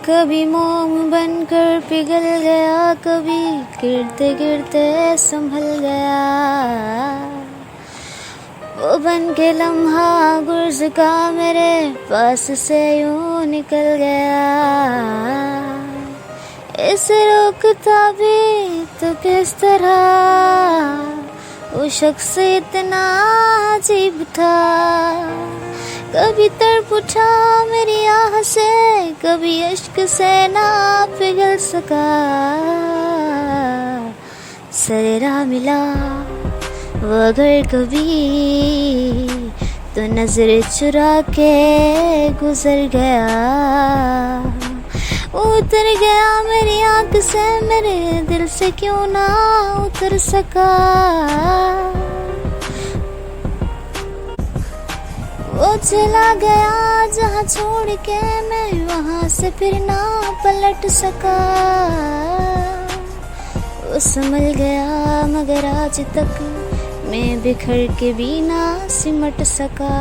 कभी मोम बनकर पिघल गया, कभी गिरते गिरते संभल गया। वो बन के लम्हा गुर्ज का मेरे पास से यूं निकल गया। इसे रोकता भी तो किस तरह, वो शख्स इतना अजीब था। कभी तड़प उठा मेरी आह से, कभी इश्क से ना पिघल सका। सरेरा मिला वो अगर कभी, तो नजर चुरा के गुजर गया। उतर गया मेरी आँख से, मेरे दिल से क्यों ना उतर सका। वो चला गया जहाँ छोड़ के, मैं वहाँ से फिर ना पलट सका। वो संभल गया मगर आज तक मैं बिखर के भी ना सिमट सका।